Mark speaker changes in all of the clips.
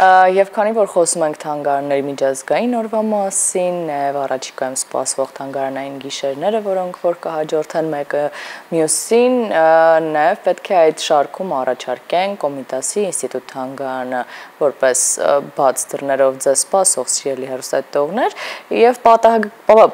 Speaker 1: Եվ քանի որ խոսում ենք թանգարանների միջազգային օրվա մասին, նաև առաջիկայում սպասվող թանգարանային գիշերները, որոնք որ կհաջորդեն մեկը մյուսին, նաև պետք է այդ շարքում առաջարկեն Կոմիտասի ինստիտուտ թանգարանը որպես բաց դռներով ձեզ սպասող սիրելի հեռուստադիտողներ, եւ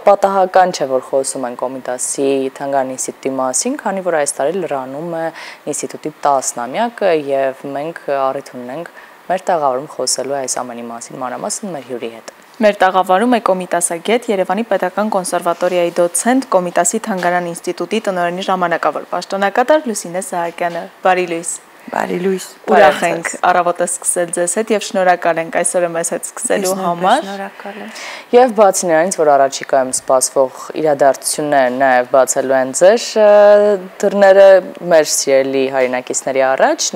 Speaker 1: պատահական չէ, որ խոսում են Կոմիտասի թանգարանի ինստիտուտի մասին, քանի որ այս տարի լրանում է ինստիտուտի 10-ամյակը եւ մենք առիթ ունենք մեր տաղավարում խոսելու այս ամենի մասին մանրամասն մեր հյուրի հետ։
Speaker 2: Մեր տաղավարում է Կոմիտասագետ, Երևանի Պետական կոնսերվատորիայի դոցենտ, Կոմիտասի թանգարան ինստիտուտի տնօրենի ժամանակավոր պաշտոնակատար Լուսինե Սահակյանը։ Բարի լույս։
Speaker 3: Բարի լույս։
Speaker 2: Ուրախ ենք առավոտը սկսել ձեզ հետ եւ շնորհակալ ենք այսօր մեզ հետ սկսելու համար։
Speaker 3: Շնորհակալ եմ։
Speaker 1: Եվ բացի նրանից, որ առաջիկայում սպասվող իրադարձությունները նաև բացելու են ձեր դռները մեր սիրելի հայրենակիցների առաջ,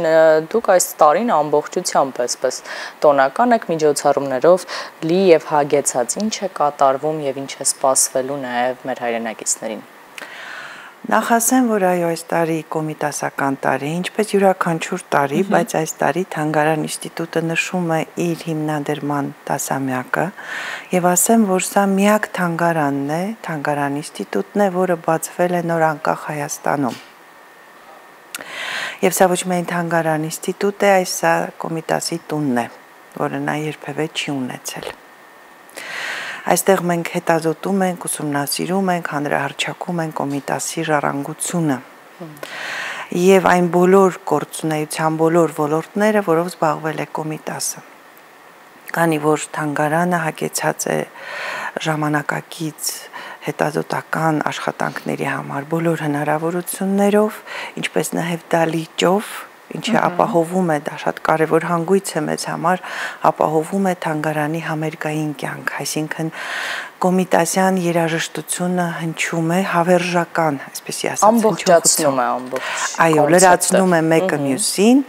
Speaker 1: դուք այս տարին ամբողջությամբ այսպես տոնական եք միջոցառումներով լի եւ հագեցած, ինչ է կատարվում եւ ինչ է սպասվելու նաև մեր հայրենակիցներին։
Speaker 3: Նախ ասեմ, որ այո, այս տարի կոմիտասական տարի, ինչպես յուրաքանչյուր տարի, բայց այս տարի Թանգարան ինստիտուտը նշում է իր հիմնադրման 10-ամյակը եւ ասեմ, որ սա միակ թանգարանն է, Թանգարան ինստիտուտն է, որը բացվել է նոր անկախ Հայաստանում։ Եվ սա ոչ միայն Թանգարան ինստիտուտ է, այլ սա Կոմիտասի տունն է, որը նա երբևէ չի ունեցել։ Այստեղ մենք հետազոտում ենք, ուսումնասիրում ենք, հանրահռչակում ենք Կոմիտասի ժառանգությունը եւ այն բոլոր գործունեության բոլոր ոլորտները, որով զբաղվել է Կոմիտասը։ Քանի որ թանգարանը հագեցած է ժամանակակից հետազոտական աշխատանքների համար բոլոր հնարավորություններով, ինչպես նաեւ դալիճով, ինչը ապահովում է, դա շատ կարևոր հանգույց է մեզ համար, ապահովում է թանգարանի համերգային կյանք, այսինքն կոմիտասյան երաժշտությունը հնչում է հավերժական, այսպեսի ասած,
Speaker 1: ամբողջացնում է ամբողջ։
Speaker 3: Այո, լրացնում է մեկը մյուսին,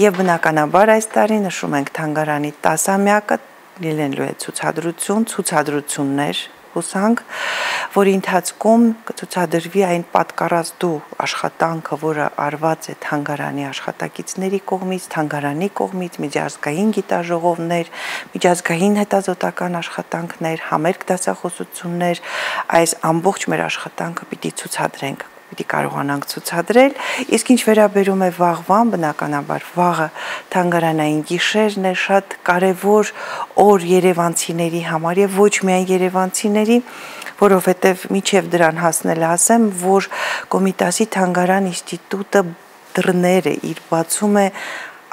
Speaker 3: եւ բնականաբար այս տարի նշում ենք թանգարանի 10-ամյակը, լինելու է ցուցադրություններ, հուսանք, որի ընթացքում կցուցադրվի այն պատկառազդու աշխատանքը, որը արված է թանգարանի աշխատակիցների կողմից, թանգարանի կողմից, միջազգային գիտաժողովներ, միջազգային հետազոտական աշխատանքներ, համերգ դասախոսություններ, այս ամբողջ մեր աշխատանքը պիտի ցուցադրենք, պիտի կարողանանք ցուցադրել, իսկ ինչ վերաբերում է վաղվան, բնականաբար վաղը թանգարանային գիշերն է, շատ կարևոր օր երևանցիների համար եւ ոչ միայն երևանցիների, որովհետեւ միջև դրան հասնել ասեմ, որ Կոմիտասի թանգարան ինստիտուտը դռները իր բացում է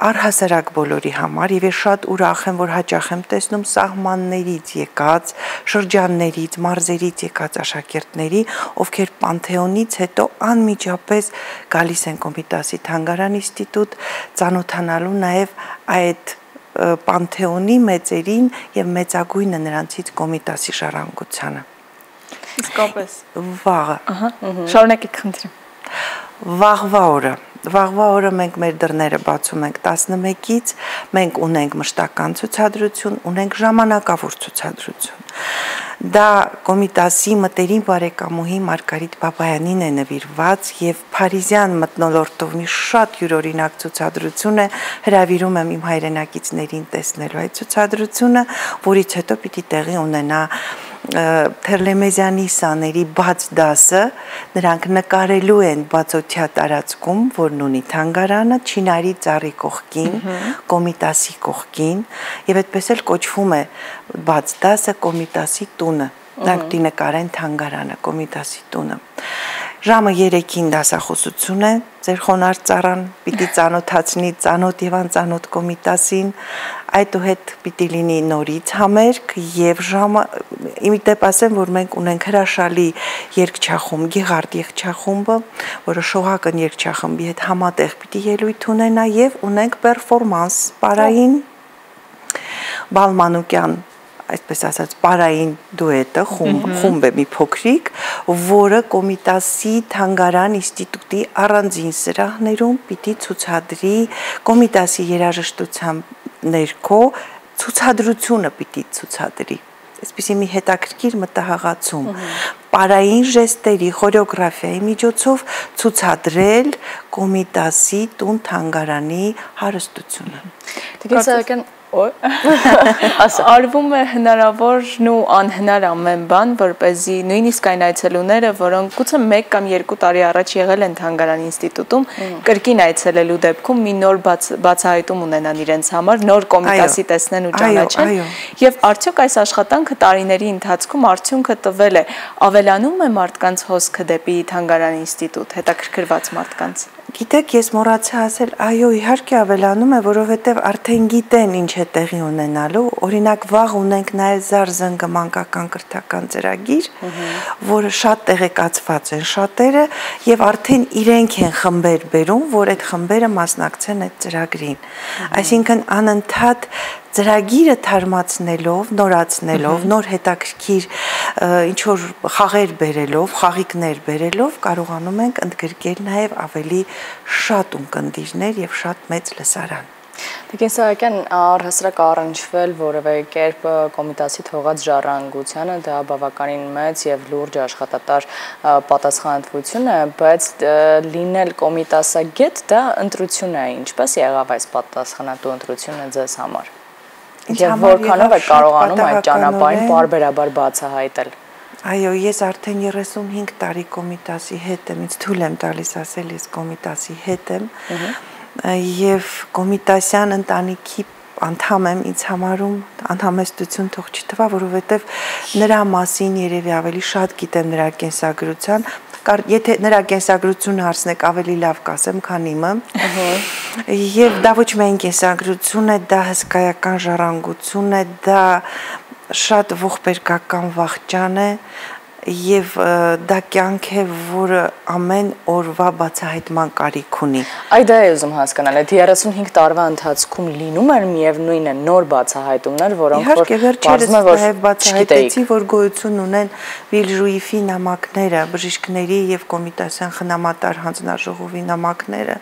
Speaker 3: առհասարակ բոլորի համար եւ ես շատ ուրախ եմ, որ հաճախ եմ տեսնում սահմաններից եկած, շրջաններից, մարզերից եկած աշակերտների, ովքեր Պանթեոնից հետո անմիջապես գալիս են Կոմիտասի թանգարան ինստիտուտ, ծանոթանալու նաեւ այդ Պանթեոնի մեծերին եւ մեծագույնը նրանցից Կոմիտասի ժառանգությանը։
Speaker 2: Իսկապես։
Speaker 3: Վաղը։
Speaker 2: Շարունակեք, խնդրեմ։
Speaker 3: Վաղվա օրը մենք մեր դռները բացում ենք 11-ից, մենք ունենք մշտական ցուցադրություն, ունենք ժամանակավոր ցուցադրություն։ Դա Կոմիտասի մտերիմ բարեկամուհի Մարգարիտ Բաբայանին է նվիրված եւ Փարիզյան մթնոլորտով մի շատ յուրօրինակ ցուցադրություն է, հրավիրում եմ իմ հայրենակիցներին տեսնելու այդ ցուցադրությունը, որից հետո պիտի տեղի ունենա Թերլեմեզյանի սաների բաց դասը, նրանք նկարելու են բացօթյա տարածքում, որն ունի թանգարանը, Չինարի ծառի կողքին, Կոմիտասի կողքին, եւ այդպես էլ կոչվում է բաց դասը Կոմիտասի տունը։ Նրանք պիտի նկարեն թանգարանը, Կոմիտասի տունը։ Ժամը 3-ին դասախոսություն է, ձեր խոնարհ ծառան պիտի ծանոթացնի ծանոթ եւ անծանոթ Կոմիտասին, այդուհետ պիտի լինի նորից համերգ եւ ժամը իմիտեպ ասեմ, որ մենք ունենք հրաշալի երգչախումբ, Գեղարդ երգչախումբը, որը Շոհակն երգչախմբի հետ համատեղ պիտի ելույթ ունենա եւ ունենք պերֆորմանս, պարային Բալմանուկյան, այսպես ասած, պարային դուետը, խումբ է մի փոքրիկ, որը Կոմիտասի թանգարան ինստիտուտի առանձին սրահներում պիտի ցուցադրի Կոմիտասի երաժշտության ներքո ցուցադրությունը պիտի ցուցադրի։ Այսպիսի մի հետաքրքիր մտահղացում, պարային ժեստերի, խորեոգրաֆիայի միջոցով ցուցադրել Կոմիտասի տուն թանգարանի հարստությունը։
Speaker 1: Տիկին Սահակյան,
Speaker 2: արվում է հնարավորն ու անհնար ամեն բան, որպեսզի նույնիսկ այն այցելուները, որոնք գուցե 1 կամ 2 տարի առաջ եղել են Թանգարան ինստիտուտում, կրկին այցելելու դեպքում մի նոր բացահայտում ունենան իրենց համար, նոր կոմիտասի տեսնեն ու ճանաչեն։ Եվ արդյոք այս աշխատանքը տարիների ընթացքում արդյունքը տվել է, ավելանում է մարդկանց հոսքը դեպի Թանգարան ինստիտուտ, հետաքրքրված մարդկանց։
Speaker 3: Գիտեք, ես մոռացա ասել, այո, իհարկե ավելանում է, որովհետև արդեն գիտեն ինչ է տեղի ունենալու, օրինակ վաղ ունենք նաև Զարզնգը մանկական կրթական ծրագիր, որը շատ տեղեկացված են շատերը եւ արդեն իրենք են խմբեր բերում, որ այդ խմբերը մասնակցեն այդ ծրագրին։ Այսինքն անընդհատ ծրագիրը թարմացնելով, նորացնելով, նոր հետաքրքիր ինչ որ խաղեր բերելով, խաղիկներ բերելով կարողանում ենք ընդգրկել նաև ավելի շատ ունկնդիրներ եւ շատ մեծ լսարան։
Speaker 1: Տիկին Սահակյան, առհասարակ առնչվել որևէ կերպ կոմիտասի թողած ժառանգությանը, դա բավականին մեծ եւ լուրջ աշխատատար պատասխանատվություն է, բայց լինել կոմիտասագետ դա ընտրություն է, ինչպես եղավ այս պատասխանատու ընտրությունը ձեզ համար։ Եվ որքանով է կարողանում այդ ճանապարհին պարբերաբար բացահայտել։
Speaker 3: Այո, ես արդեն 35 տարի կոմիտասի հետ եմ, ինձ թույլ եմ տալիս ասել, ես կոմիտասի հետ եմ, եւ կոմիտասյան ընտանիքի անդամ եմ, ինձ համարում անդամեստություն թող չթվա, որովհետեւ նրա մասին երևի ավելի շատ գիտեմ նրա կենսագրության, եթե նրա կենսագրությունը հարցնեք ավելի լավ կասեմ, քան իմը։ Եվ դա ոչ միայն կենսագրություն է, դա հսկայական ժառանգություն է, դա շատ ողբերգական վախճան է եւ դա կյանք է, որը ամեն օրվա բացահայտման կարիք ունի։
Speaker 1: Այդ դա է ուզում հասկանալ, այդ 35 տարվա ընթացքում լինում են միևնույնն նոր բացահայտումներ, որոնք որ
Speaker 3: վերջերս նաև բացահայտեցի, որ գոյություն ունեն Վիլժուիֆի նամակները, բժիշկների եւ կոմիտասյան խնամատար հանձնաժողովի նամակները,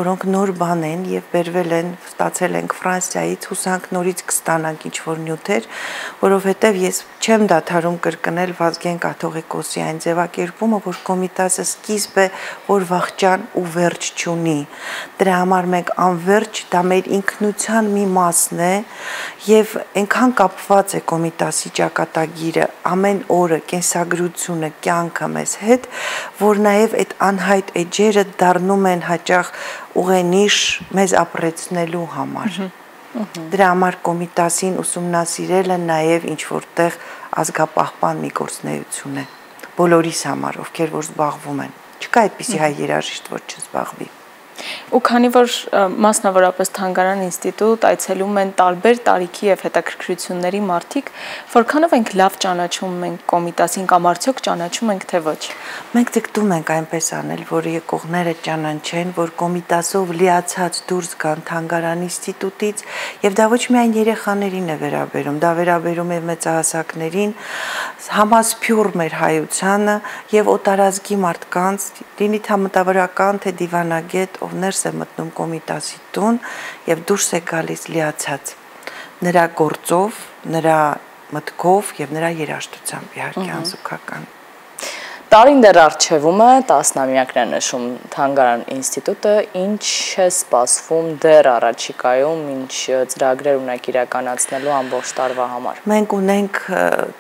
Speaker 3: որոնք նոր բան են եւ բերվել են, ստացել ենք Ֆրանսիայից, հուսանք նորից կստանանք ինչ որ նյութեր, որովհետեւ ես չեմ դադարում կրկնել Վազգեն Կաթողիկոսի այն ձևակերպումը, որ կոմիտասը սկիզբ է, որ վախճան ու վերջ չունի։ Դրա համար մենք անվերջ դա մեր ինքնության մի մասն է եւ այնքան կապված է կոմիտասի ճակատագիրը, ամեն օրը կենսագրությունը, կյանքը մեզ հետ, որ նաեւ այդ անհայտ էջերը դառնում են հաճախ ուղենիշ մեզ ապրեցնելու համար։ Դրա համար կոմիտասին ուսումնասիրելը նաև ինչ որտեղ ազգապահպան մի գործունեություն է բոլորիս համար, ովքեր որ զբաղվում են։ Չկա այդպիսի հայ երաժիշտ, որ չզբաղվի։
Speaker 2: Ու քանի որ մասնավորապես Թանգարան ինստիտուտ այցելում են տարբեր տարիքի եւ հետաքրքրությունների մարդիկ, որքանով ենք լավ ճանաչում մենք կոմիտասին կամ արդյոք ճանաչում ենք թե ոչ։
Speaker 3: Մենք ձգտում ենք այնպես անել, որ եկողները ճանաչեն, որ կոմիտասով լիացած դուրս գան Թանգարան ինստիտուտից, եւ դա ոչ միայն երեխաներին է վերաբերում, դա վերաբերում է մեծահասակներին, համասփյուռ մեր հայությանը եւ օտարազգի մարդկանց, լինի թե մտավորական, թե դիվանագետ, ով ներս է մտնում կոմիտասի տուն եւ դուրս է գալիս լիացած նրա գործով, նրա մտքով եւ նրա երաժշտությամբ, իհարկե անզուգական։
Speaker 1: Տարին դեռ առջևում է, տասնամյակն է նշում Թանգարան ինստիտուտը, ինչ է սպասվում դեռ առաջիկայում, ինչ ծրագրեր ունեք իրականացնելու ամբողջ տարվա համար։ Մենք
Speaker 3: ունենք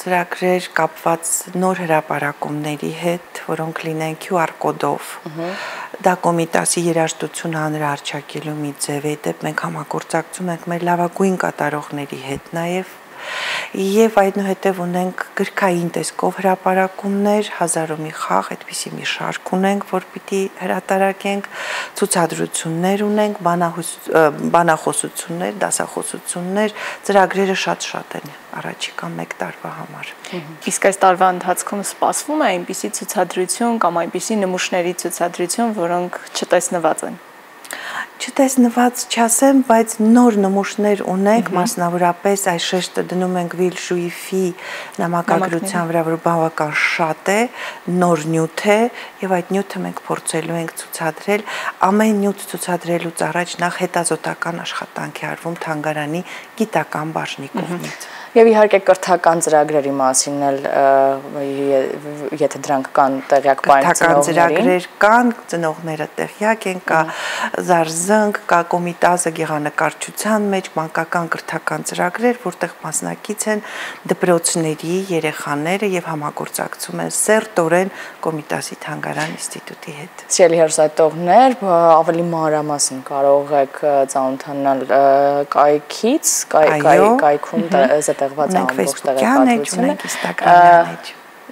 Speaker 3: ծրագրեր կապված նոր հրապարակումների հետ, որոնք լինեն QR կոդով։ Դա կոմիտասի երաժշտությունը հանրահռչակելու մի ձև է, դեպ մենք համագործակցում ենք մեր լավագույն կատարողների հետ նաև Եվ այնուհետև ունենք գրքային տեսքով հրապարակումներ, հազարով մի խաղ, այդպիսի մի շարք ունենք, որ պիտի հրատարակենք, ցուցադրություններ ունենք, բանախոսություններ, դասախոսություններ, ծրագրերը շատ են առաջիկա 1 տարվա համար։
Speaker 2: Իսկ այս տարվա ընթացքում սպասվում է այնպիսի ցուցադրություն կամ այնպիսի նմուշների ցուցադրություն, որոնք չտեսնված են։
Speaker 3: Չտեսնված չասեմ, բայց նոր նմուշներ ունենք, մասնավորապես այս շեշտը դնում ենք Վիլժուիֆի նամակագրության վրա, որ բավական շատ է, նոր նյութ է, եւ այդ նյութը մենք փորձելու ենք ցուցադրել, ամեն նյութ ցուցադրելուց առաջ նախ հետազոտական աշխատանք է արվում Թանգարանի գիտական բաժնի կողմից։
Speaker 1: Եվ իհարկե կրթական ծրագրերի մասին էլ եթե դրանք կան տեղյակ բան
Speaker 3: կրթական ծրագրեր կան, ծնողները տեղյակ են, կա զարզնք, կա Կոմիտասը գեղանկարչության մեջ մանկական կրթական ծրագրեր, որտեղ մասնակից են դպրոցների երեխաները եւ համագործակցում են սերտորեն Կոմիտասի թանգարան ինստիտուտի հետ։
Speaker 1: Սիրելի հեռուստատողներ, ավելի մանրամասն կարող եք ծանոթանալ կայքից, կայքում զետեղված ամբողջ տեղեկատվությունը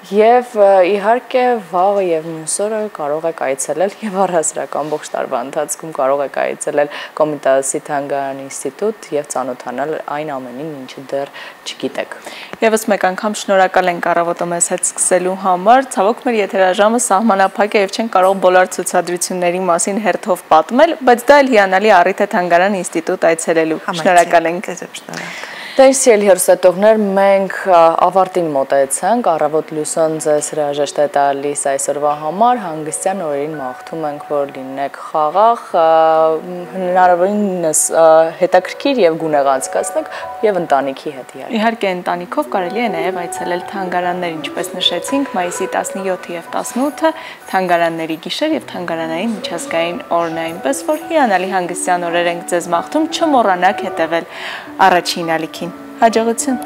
Speaker 1: եւ իհարկե վաղը եւ մյուս օրը կարող եք այցելել եւ առհասարակ ամբողջ տարվա ընթացքում կարող եք այցելել Կոմիտասի թանգարան ինստիտուտ եւ ծանոթանալ այն ամենին, ինչը դեռ չգիտեք։
Speaker 2: Եվս մեկ անգամ շնորհակալ ենք առավոտը մեզ հետ սկսելու համար։ Ցավոք մեր եթերաժամը սահմանափակ է եւ չենք կարող բոլոր ցուցադրությունների մասին հերթով պատմել, բայց դա էլ հիանալի առիթ է թանգարան ինստիտուտ այցելելու։ Շնորհակալ ենք։
Speaker 1: Սիրելի հեռուստատողներ, մենք ավարտին մոտեցանք, առավոտ լուսոն ձեզ հրաժեշտ է տալիս այսօրվա համար, հանգստյան օրերին մաղթում ենք, որ լինեք խաղաղ, հնարավորինս հետաքրքիր եւ գունեղ անցկացնեք եւ ընտանիքի հետ իհարկե։
Speaker 2: Իհարկե ընտանիքով կարելի է նաեւ այցելել թանգարաններ, ինչպես նշեցինք, մայիսի 17 եւ 18-ը թանգարանների գիշեր եւ թանգարանային միջազգային օրն է, այնպես որ հիանալի հանգստյան օրեր ենք ձեզ մաղթում, չմոռանաք հետեւել առաջին ալիքին։ Հաջողություն։